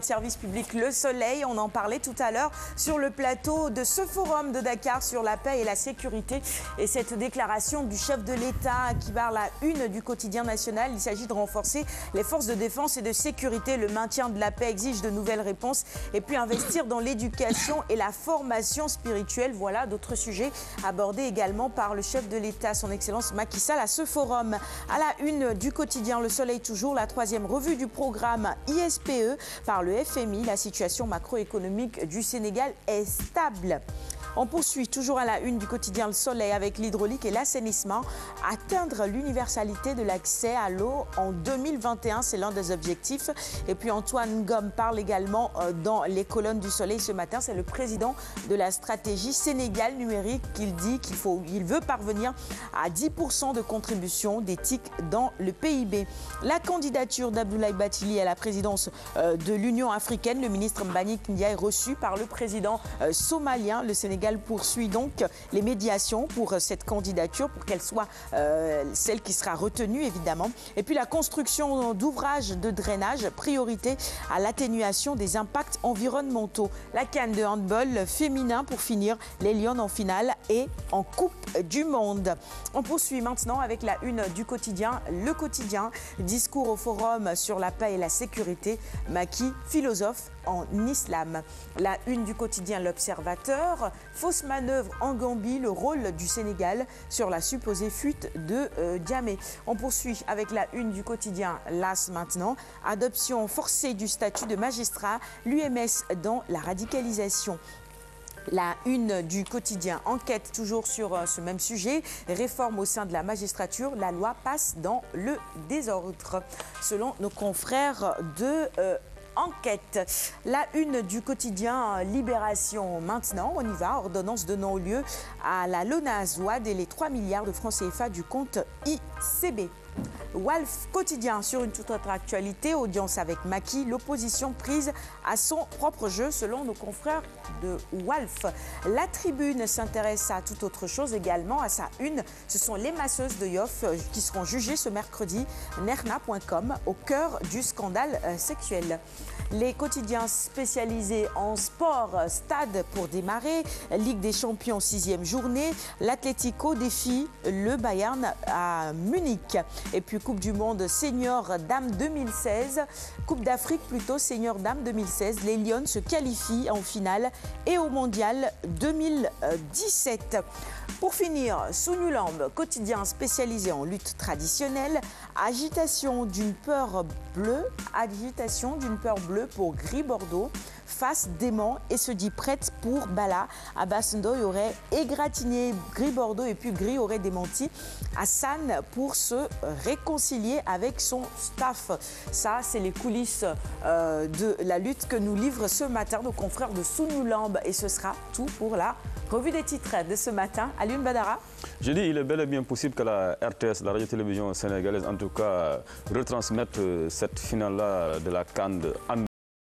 Service public Le Soleil, on en parlait tout à l'heure sur le plateau de ce forum de Dakar sur la paix et la sécurité et cette déclaration du chef de l'État qui barre la une du quotidien national. Il s'agit de renforcer les forces de défense et de sécurité. Le maintien de la paix exige de nouvelles réponses et puis investir dans l'éducation et la formation spirituelle. Voilà d'autres sujets abordés également par le chef de l'État, son Excellence Macky Sall, à ce forum. À la une du quotidien Le Soleil toujours, la troisième revue du programme ISPE par le FMI, la situation macroéconomique du Sénégal est stable. On poursuit toujours à la une du quotidien Le Soleil avec l'hydraulique et l'assainissement. Atteindre l'universalité de l'accès à l'eau en 2021, c'est l'un des objectifs. Et puis Antoine Ngom parle également dans les colonnes du Soleil ce matin. C'est le président de la stratégie Sénégal numérique qu'il dit qu'il veut parvenir à 10% de contribution des TIC dans le PIB. La candidature d'Abdoulaye Bathily à la présidence de l'Union africaine, le ministre Mbagnick Ndiaye est reçu par le président somalien. Le Sénégal poursuit donc les médiations pour cette candidature, pour qu'elle soit celle qui sera retenue évidemment. Et puis la construction d'ouvrages de drainage, priorité à l'atténuation des impacts environnementaux. La CAN de handball féminin pour finir, les Lions en finale et en Coupe du Monde. On poursuit maintenant avec la une du quotidien, Le Quotidien. Discours au forum sur la paix et la sécurité. Macky, philosophe en islam. La une du quotidien L'Observateur. Fausse manœuvre en Gambie, le rôle du Sénégal sur la supposée fuite de Djamé. On poursuit avec la une du quotidien L'As maintenant. Adoption forcée du statut de magistrat, l'UMS dans la radicalisation. La une du quotidien Enquête, toujours sur ce même sujet. Réforme au sein de la magistrature, la loi passe dans le désordre, selon nos confrères de Enquête. La une du quotidien Libération maintenant, on y va, ordonnance donnant lieu à la LONASE, WAD et les 3 milliards de francs CFA du compte ICB. Walf quotidien sur une toute autre actualité, audience avec Macky, l'opposition prise à son propre jeu selon nos confrères de Walf. La Tribune s'intéresse à toute autre chose également, à sa une. Ce sont les masseuses de Yoff qui seront jugées ce mercredi, nerna.com, au cœur du scandale sexuel. Les quotidiens spécialisés en sport, stade pour démarrer, Ligue des Champions 6e journée, l'Atlético défie le Bayern à Munich. Et puis Coupe du Monde Senior Dames 2016, Coupe d'Afrique plutôt Senior Dames 2016. Les Lions se qualifient en finale et au Mondial 2017. Pour finir, Sunulamb, quotidien spécialisé en lutte traditionnelle, agitation d'une peur bleue pour Gris Bordeaux. Face dément et se dit prête pour Bala. Abbas Ndoye aurait égratigné Gris Bordeaux et puis Gris aurait démenti Hassan pour se réconcilier avec son staff. Ça, c'est les coulisses de la lutte que nous livrent ce matin nos confrères de Sunulamb. Et ce sera tout pour la revue des titres de ce matin. Alioune Badara. Je dis, il est bel et bien possible que la RTS, la radio-télévision sénégalaise, en tout cas, retransmette cette finale-là de la CAN de